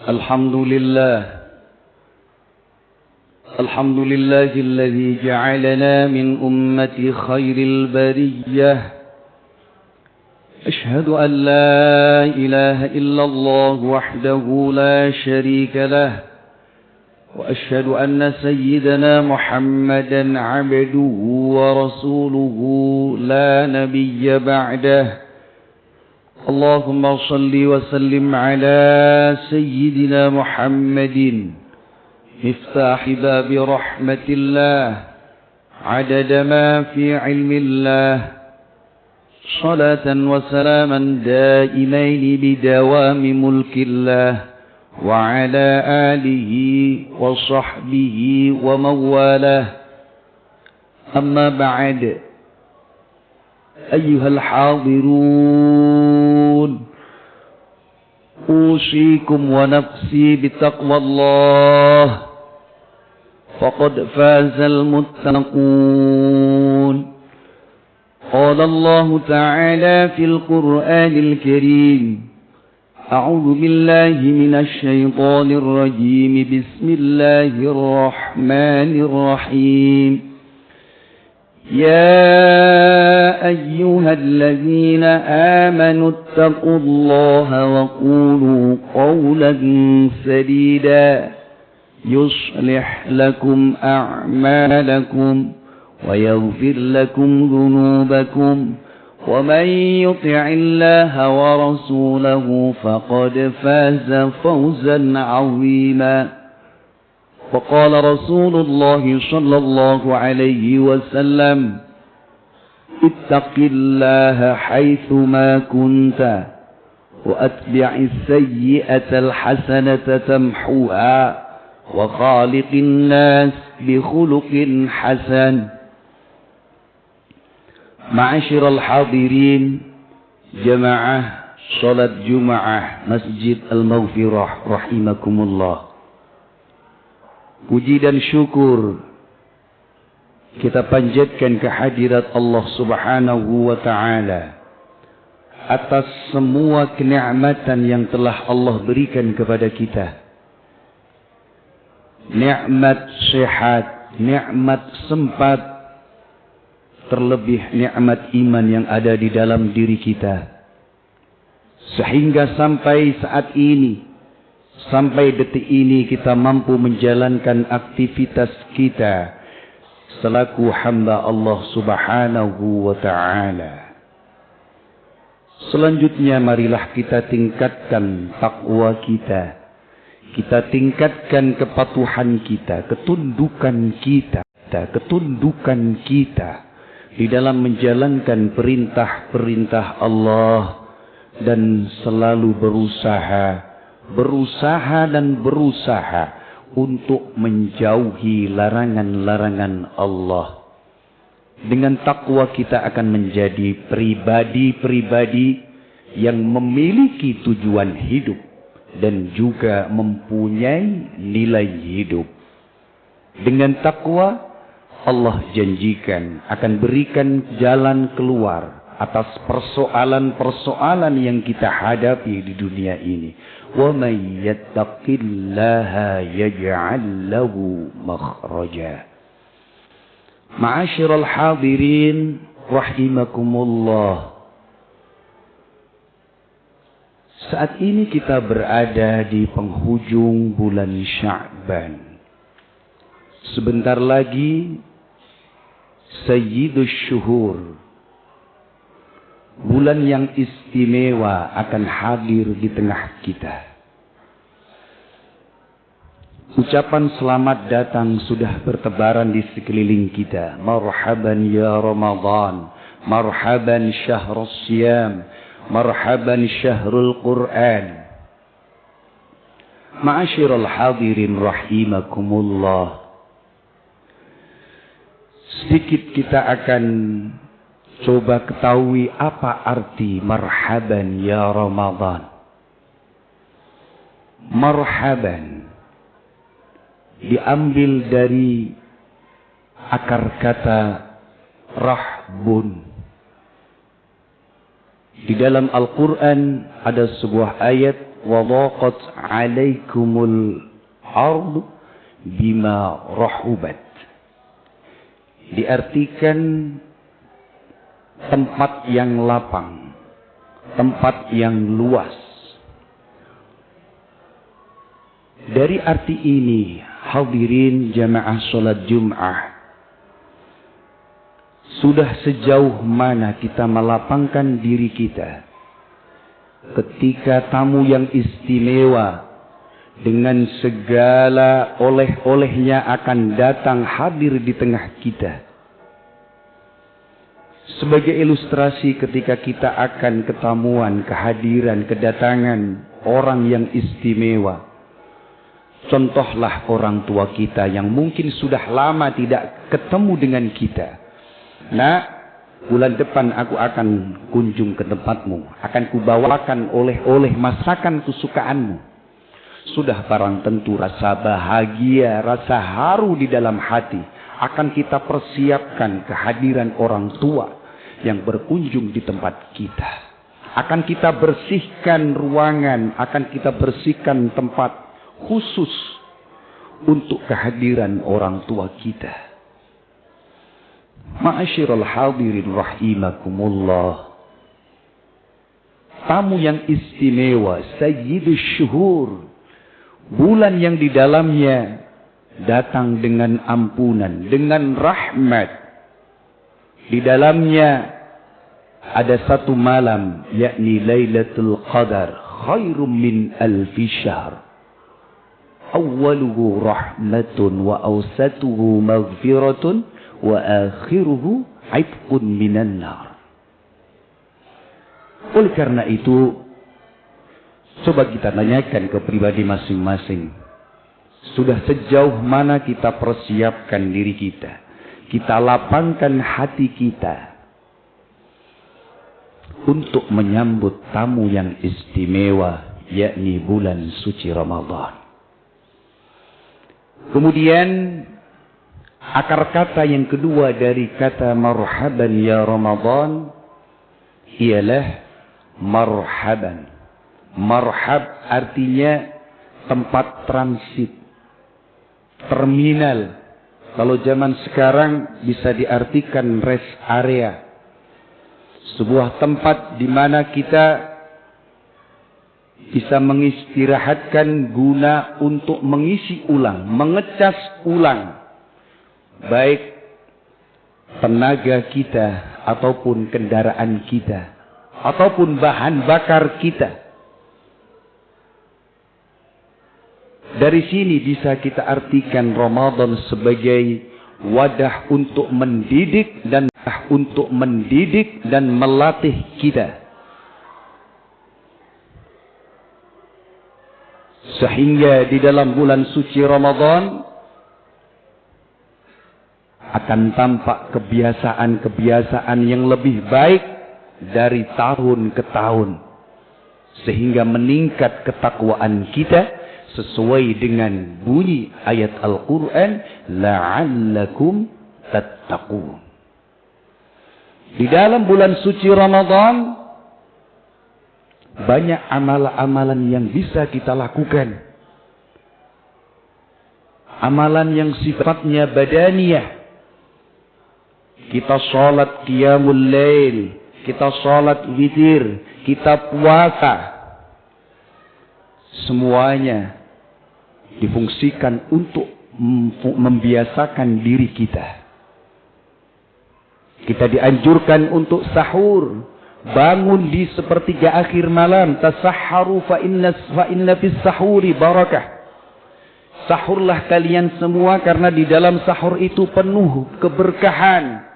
الحمد لله الذي جعلنا من أمة خير البرية. أشهد أن لا إله إلا الله وحده لا شريك له، وأشهد أن سيدنا محمدا عبده ورسوله لا نبي بعده. اللهم صل وسلم على سيدنا محمد مفتاح باب رحمة الله عدد ما في علم الله، صلاة وسلاما دائمين بدوام ملك الله وعلى آله وصحبه ومن والاه. أما بعد، أيها الحاضرون، أوصيكم ونفسي بتقوى الله، فقد فاز المتقون. قال الله تعالى في القرآن الكريم: أعوذ بالله من الشيطان الرجيم، بسم الله الرحمن الرحيم. يا أيها الذين آمنوا اتقوا الله وقولوا قولا سديدا يصلح لكم أعمالكم ويغفر لكم ذنوبكم، ومن يطع الله ورسوله فقد فاز فوزا عظيما. وقال رسول الله صلى الله عليه وسلم: اتق الله حيثما كنت، وأتبع السيئة الحسنة تمحوها، وخالق الناس بخلق حسن. معاشر الحاضرين، جماعة صلاة جمعة Masjid Al-Maghfirah rahimakumullah. Puji dan syukur kita panjatkan kehadirat Allah Subhanahu wa Ta'ala atas semua kenikmatan yang telah Allah berikan kepada kita. Nikmat sehat, nikmat sempat, terlebih nikmat iman yang ada di dalam diri kita. Sehingga sampai saat ini, sampai detik ini kita mampu menjalankan aktivitas kita selaku hamba Allah Subhanahu wa Ta'ala. Selanjutnya marilah kita tingkatkan takwa kita. Kita tingkatkan kepatuhan kita, ketundukan kita di dalam menjalankan perintah-perintah Allah, dan selalu berusaha untuk menjauhi larangan-larangan Allah. Dengan takwa kita akan menjadi pribadi-pribadi yang memiliki tujuan hidup dan juga mempunyai nilai hidup. Dengan takwa, Allah janjikan akan berikan jalan keluar atas persoalan-persoalan yang kita hadapi di dunia ini. وَمَنْ يَتَّقِ اللَّهَ يَجْعَلْ لَهُ مَخْرَجًا. Ma'asyiral hadirin rahimakumullah. Saat ini kita berada di penghujung bulan Sya'ban. Sebentar lagi Sayyidus Syuhur, bulan yang istimewa, akan hadir di tengah kita. Ucapan selamat datang sudah bertebaran di sekeliling kita. Marhaban ya Ramadan, marhaban syahrus siyam, marhaban syahrul Quran. Ma'asyiral hadirin rahimakumullah. Sedikit kita akan coba ketahui apa arti marhaban ya Ramadan. Marhaban diambil dari akar kata rahbun. Di dalam Al-Quran ada sebuah ayat, wa dhaqat 'alaikumul ardu bima rahubat. Diartikan tempat yang lapang, tempat yang luas. Dari arti ini, hadirin jamaah salat Jum'ah, sudah sejauh mana kita melapangkan diri kita ketika tamu yang istimewa dengan segala oleh-olehnya akan datang hadir di tengah kita. Sebagai ilustrasi ketika kita akan ketemuan, kehadiran, kedatangan orang yang istimewa. Contohlah orang tua kita yang mungkin sudah lama tidak ketemu dengan kita. Nah, bulan depan aku akan kunjung ke tempatmu. Akan kubawakan oleh-oleh masakan kesukaanmu. Sudah barang tentu rasa bahagia, rasa haru di dalam hati. Akan kita persiapkan kehadiran orang tua yang berkunjung di tempat kita. Akan kita bersihkan ruangan, akan kita bersihkan tempat khusus untuk kehadiran orang tua kita. Ma'asyiral hadirin rahimakumullah. Tamu yang istimewa, sayyidus syuhur, bulan yang di dalamnya datang dengan ampunan, dengan rahmat. Di dalamnya ada satu malam, yakni Lailatul Qadar, khairum min alfi syahr. Awwaluhu rahmatun wa awsatuhu maghfiratun wa akhiruhu aibqun minan nar. Oleh karena itu, coba kita tanyakan ke pribadi masing-masing. Sudah sejauh mana kita persiapkan diri kita? Kita lapangkan hati kita untuk menyambut tamu yang istimewa, yakni bulan suci Ramadan. Kemudian akar kata yang kedua dari kata marhaban ya Ramadan ialah marhaban. Marhab artinya tempat transit, terminal. Kalau zaman sekarang bisa diartikan rest area. Sebuah tempat di mana kita bisa mengistirahatkan guna untuk mengisi ulang, mengecas ulang. Baik tenaga kita ataupun kendaraan kita ataupun bahan bakar kita. Dari sini bisa kita artikan Ramadan sebagai wadah untuk mendidik dan melatih kita. Sehingga di dalam bulan suci Ramadan akan tampak kebiasaan-kebiasaan yang lebih baik dari tahun ke tahun. Sehingga meningkat ketakwaan kita sesuai dengan bunyi ayat Al-Quran, la'allakum tattaqun. Di dalam bulan suci Ramadan banyak amalan-amalan yang bisa kita lakukan. Amalan yang sifatnya badaniyah. Kita sholat qiyamul lail, kita sholat witir, kita puasa. Semuanya difungsikan untuk membiasakan diri kita. Kita dianjurkan untuk sahur, bangun di sepertiga akhir malam. Tasahharu fa inna fis sahuri barakah. Sahurlah kalian semua karena di dalam sahur itu penuh keberkahan.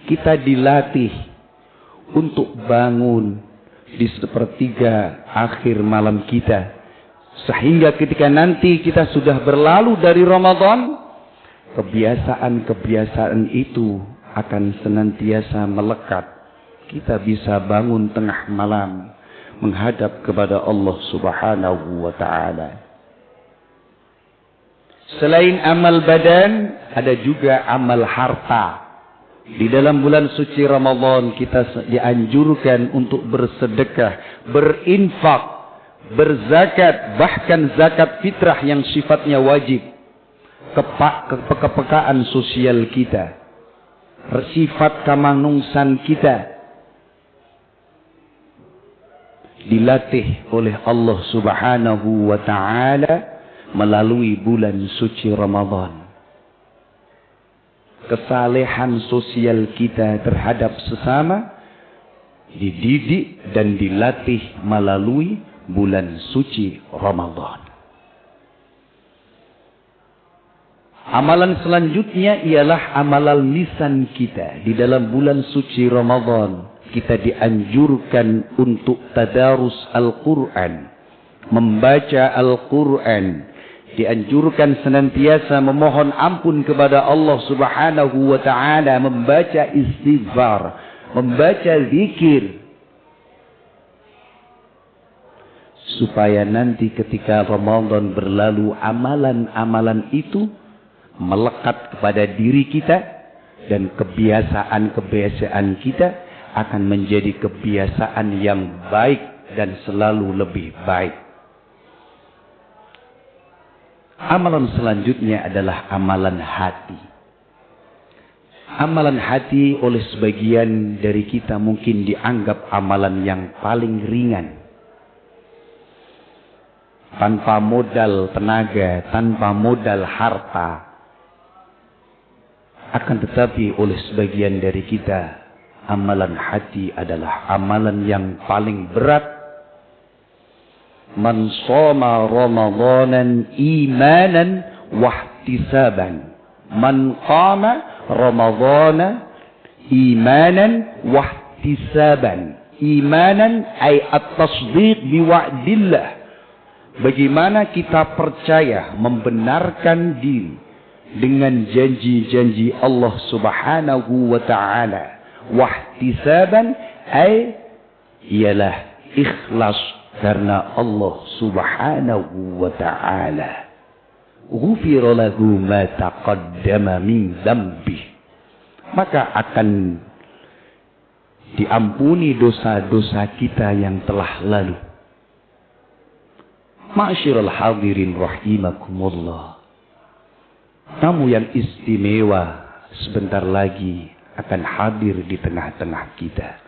Kita dilatih untuk bangun di sepertiga akhir malam kita. Sehingga ketika nanti kita sudah berlalu dari Ramadan, kebiasaan-kebiasaan itu akan senantiasa melekat. Kita bisa bangun tengah malam menghadap kepada Allah Subhanahu wa ta'ala. Selain amal badan, ada juga amal harta. Di dalam bulan suci Ramadan kita dianjurkan untuk bersedekah, berinfak, berzakat, bahkan zakat fitrah yang sifatnya wajib, kepekaan sosial kita, sifat kamanungsan kita dilatih oleh Allah Subhanahu wa ta'ala melalui bulan suci Ramadan. Kesalehan sosial kita terhadap sesama dididik dan dilatih melalui bulan suci Ramadan. Amalan selanjutnya ialah amalan lisan kita. Di dalam bulan suci Ramadan kita dianjurkan untuk tadarus Al-Quran, membaca Al-Quran, dianjurkan senantiasa memohon ampun kepada Allah Subhanahu wa ta'ala, membaca istighfar, membaca zikir, supaya nanti ketika Ramadan berlalu amalan-amalan itu melekat kepada diri kita dan kebiasaan-kebiasaan kita akan menjadi kebiasaan yang baik dan selalu lebih baik. Amalan selanjutnya adalah amalan hati. Amalan hati oleh sebagian dari kita mungkin dianggap amalan yang paling ringan. Tanpa modal tenaga, tanpa modal harta. Akan tetapi oleh sebagian dari kita, amalan hati adalah amalan yang paling berat. Man shoma Ramadanan imanan wahtisaban. Man qama Ramadana imanan wahtisaban. Imanan ay at-tasdiq biwa'dillah. Bagaimana kita percaya, membenarkan diri dengan janji-janji Allah Subhanahu wa ta'ala. Wahtisaban ay ialah ikhlas karena Allah Subhanahu wa ta'ala. Ghufira lahu ma taqaddama min dzambih. Maka akan diampuni dosa-dosa kita yang telah lalu. Ma'asyiral hadirin rahimakumullah. Tamu yang istimewa sebentar lagi akan hadir di tengah-tengah kita.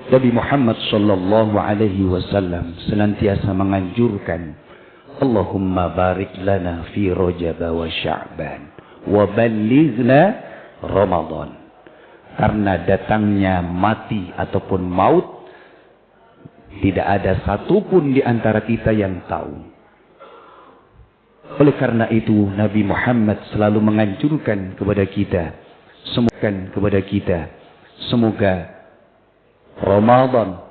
Nabi Muhammad sallallahu alaihi wasallam senantiasa menganjurkan, Allahumma barik lana fi Rajab wa Sya'ban wa ballighna Ramadan. Karena datangnya mati ataupun maut, tidak ada satupun di antara kita yang tahu. Oleh karena itu Nabi Muhammad selalu menganjurkan kepada kita, semoga Ramadan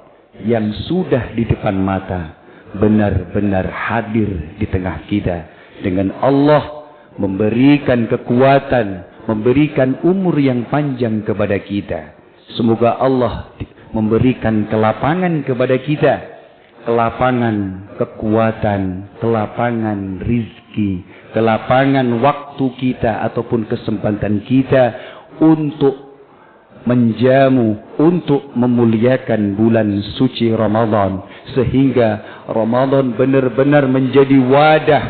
yang sudah di depan mata benar-benar hadir di tengah kita, dengan Allah memberikan kekuatan, memberikan umur yang panjang kepada kita. Semoga Allah memberikan kelapangan kepada kita, kelapangan kekuatan, kelapangan rizki, kelapangan waktu kita ataupun kesempatan kita untuk menjamu, untuk memuliakan bulan suci Ramadan, sehingga Ramadan benar-benar menjadi wadah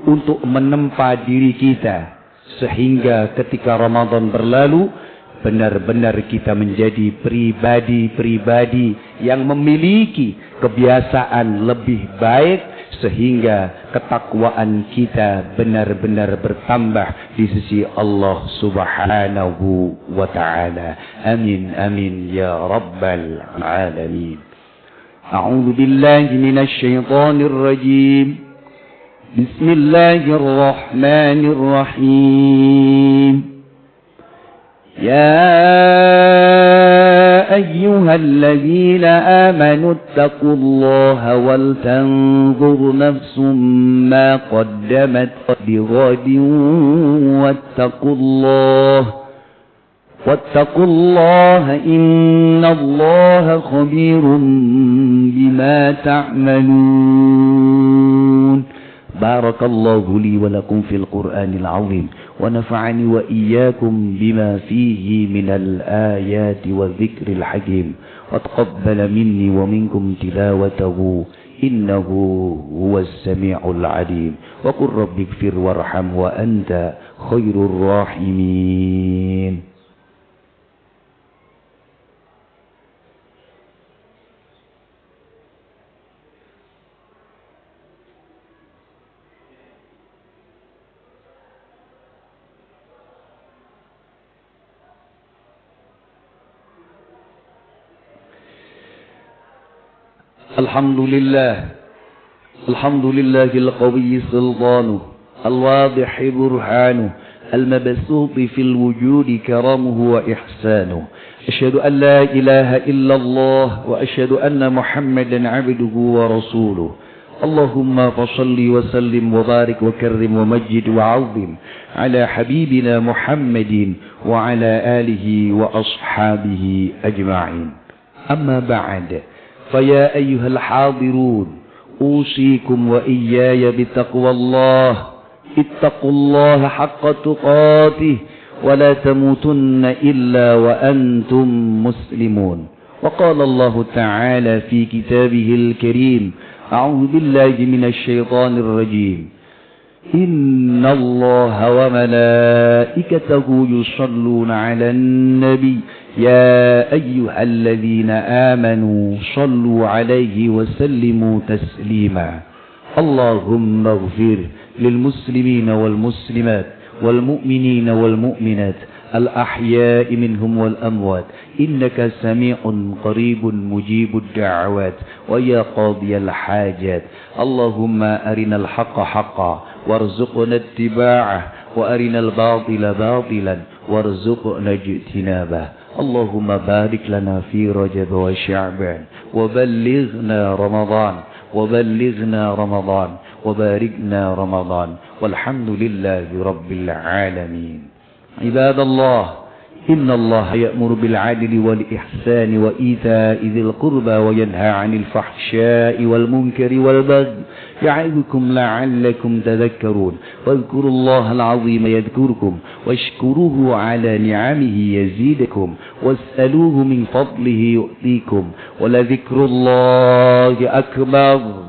untuk menempa diri kita, sehingga ketika Ramadan berlalu benar-benar kita menjadi pribadi-pribadi yang memiliki kebiasaan lebih baik, sehingga ketakwaan kita benar-benar bertambah di sisi Allah Subhanahu wa ta'ala. Amin amin ya rabbal alamin. A'udzu billahi minasy syaithanir rajim. Bismillahirrahmanirrahim. يا أيها الذين آمنوا اتقوا الله ولتنظر نفس ما قدمت لغد واتقوا الله إن الله خبير بما تعملون. بارك الله لي ولكم في القرآن العظيم ونفعني وإياكم بما فيه من الآيات والذكر الحكيم وتقبل مني ومنكم تلاوته إنه هو السميع العليم وقل رب اغفر وارحم وأنت خير الراحمين. الحمد لله القوي سلطانه الواضح برهانه المبسوط في الوجود كرمه وإحسانه. أشهد أن لا إله إلا الله وأشهد أن محمدا عبده ورسوله. اللهم فصل وسلم وبارك وكرم ومجد وعظم على حبيبنا محمد وعلى آله وأصحابه أجمعين. أما بعد، فيا أيها الحاضرون، أوصيكم وإياي بتقوى الله. اتقوا الله حق تقاته ولا تموتن إلا وأنتم مسلمون. وقال الله تعالى في كتابه الكريم: أعوذ بالله من الشيطان الرجيم: إن الله وملائكته يصلون على النبي يا أيها الذين آمنوا صلوا عليه وسلموا تسليما. اللهم اغفر للمسلمين والمسلمات والمؤمنين والمؤمنات الأحياء منهم والأموات إنك سميع قريب مجيب الدعوات ويا قاضي الحاجات. اللهم أرنا الحق حقا وارزقنا اتباعه وأرنا الباطل باطلا وارزقنا اجتنابه. اللهم بارك لنا في رجب وشعبان وبلغنا رمضان وباركنا رمضان والحمد لله رب العالمين. عباد الله، إن الله يأمر بالعدل والإحسان وإيتاء ذي القربى وينهى عن الفحشاء والمنكر والبغي يعظكم لعلكم تذكرون. واذكروا الله العظيم يذكركم واشكروه على نعمه يزيدكم واسألوه من فضله يؤتيكم ولذكر الله أكبر.